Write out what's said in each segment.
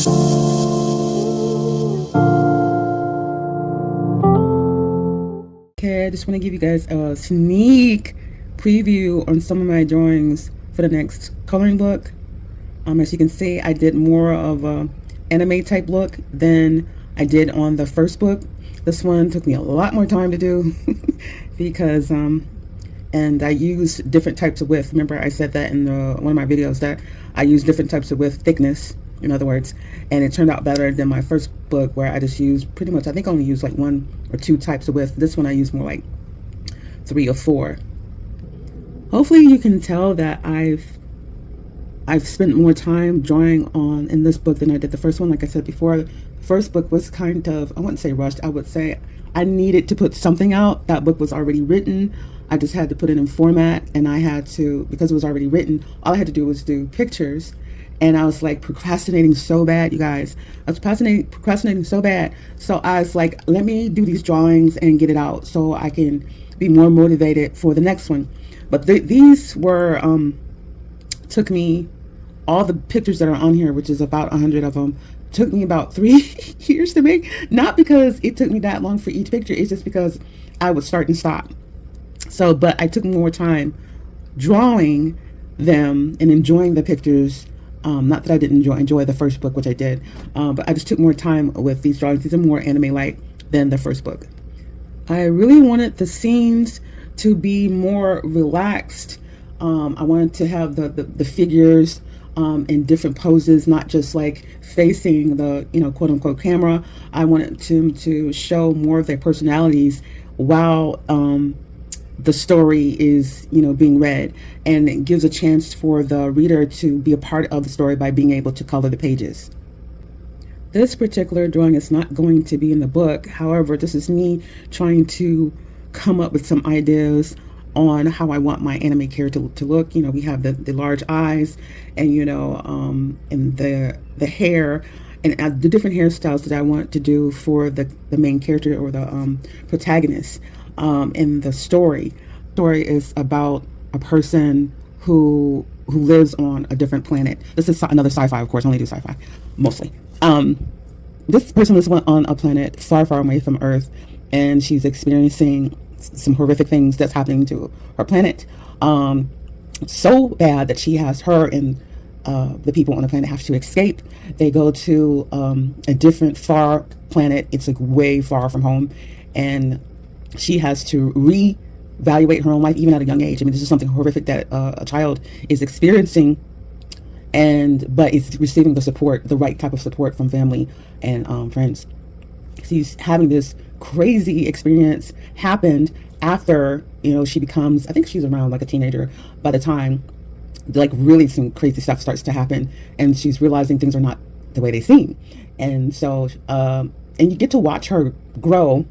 Okay, I just want to give you guys a sneak preview on some of my drawings for the next coloring book. As you can see, I did more of a anime type look than I did on the first book. This one took me a lot more time to do because and I used different types of width. Remember, I said that in one of my videos that I used different types of width, thickness, in other words, and it turned out better than my first book where I just used pretty much, I think I only used like 1 or 2 types of width. This one I used more like 3 or 4. Hopefully you can tell that I've spent more time drawing on in this book than I did the first one. Like I said before, the first book was kind of, I wouldn't say rushed, I would say I needed to put something out. That book was already written. I just had to put it in format, and I had to, because it was already written, all I had to do was do pictures. And I was like procrastinating so bad, you guys. I was procrastinating so bad. So I was like, let me do these drawings and get it out so I can be more motivated for the next one. But these were, took me, all the pictures that are on here, which is about 100 of them, took me about 3 years to make. Not because it took me that long for each picture, it's just because I would start and stop. So, but I took more time drawing them and enjoying the pictures. Not that I didn't enjoy the first book, which I did, but I just took more time with these drawings. These are more anime-like than the first book. I really wanted the scenes to be more relaxed. I wanted to have the figures in different poses, not just like facing the, quote unquote camera. I wanted to show more of their personalities while the story is, being read, and it gives a chance for the reader to be a part of the story by being able to color the pages. This particular drawing is not going to be in the book. However, this is me trying to come up with some ideas on how I want my anime character to look. We have the large eyes, and and the hair, and the different hairstyles that I want to do for the main character or the protagonist. In the story is about a person who lives on a different planet. This is another sci-fi, of course. I only do sci-fi mostly. This person lives on a planet far, far away from Earth, and she's experiencing some horrific things that's happening to her planet. So bad that she has her and the people on the planet have to escape. They go to a different far planet. It's like way far from home, and she has to reevaluate her own life, even at a young age. I mean, this is something horrific that a child is experiencing, but it's receiving the right type of support from family and friends. She's having this crazy experience happened after, she becomes, I think she's around like a teenager by the time, like really some crazy stuff starts to happen, and she's realizing things are not the way they seem. And so, and you get to watch her grow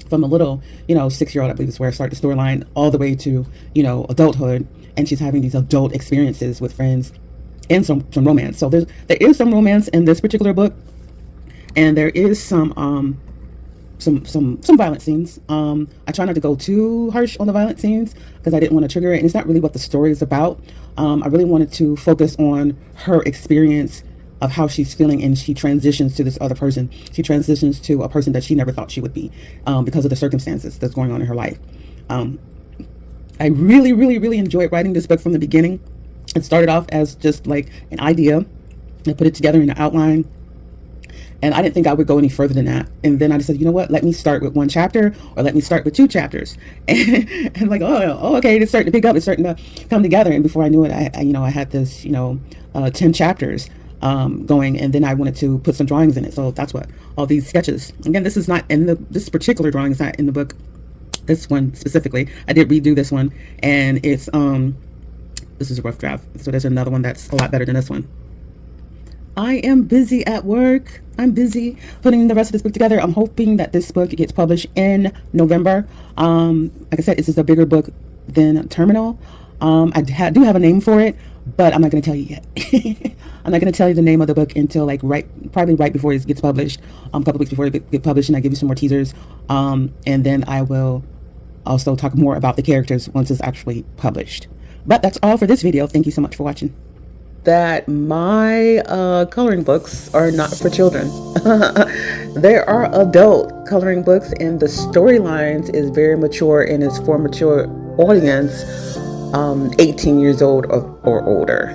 from a little, 6-year-old, I believe is where I start the storyline, all the way to, adulthood. And she's having these adult experiences with friends and some romance. So there is some romance in this particular book, and there is some violent scenes. I try not to go too harsh on the violent scenes because I didn't want to trigger it, and it's not really what the story is about. I really wanted to focus on her experience of how she's feeling, and she transitions to this other person. She transitions to a person that she never thought she would be because of the circumstances that's going on in her life. I really, really, really enjoyed writing this book from the beginning. It started off as just like an idea. I put it together in an outline, and I didn't think I would go any further than that. And then I decided, you know what, let me start with 1 chapter, or let me start with 2 chapters. And like, oh, okay, it's starting to pick up, it's starting to come together. And before I knew it, I had this, 10 chapters going, and then I wanted to put some drawings in it. So that's what all these sketches. Again, this is not in this particular drawing is not in the book. This one specifically, I did redo this one, and it's this is a rough draft. So there's another one that's a lot better than this one. I am busy at work. I'm busy putting the rest of this book together. I'm hoping that this book gets published in November. Like I said, this is a bigger book than Terminal. I do have a name for it, but I'm not going to tell you yet. I'm not going to tell you the name of the book until probably right before it gets published, a couple weeks before it gets published, and I give you some more teasers. And then I will also talk more about the characters once it's actually published. But that's all for this video. Thank you so much for watching. that my coloring books are not for children. There are adult coloring books, and the storylines is very mature and is for mature audience, 18 years old or older.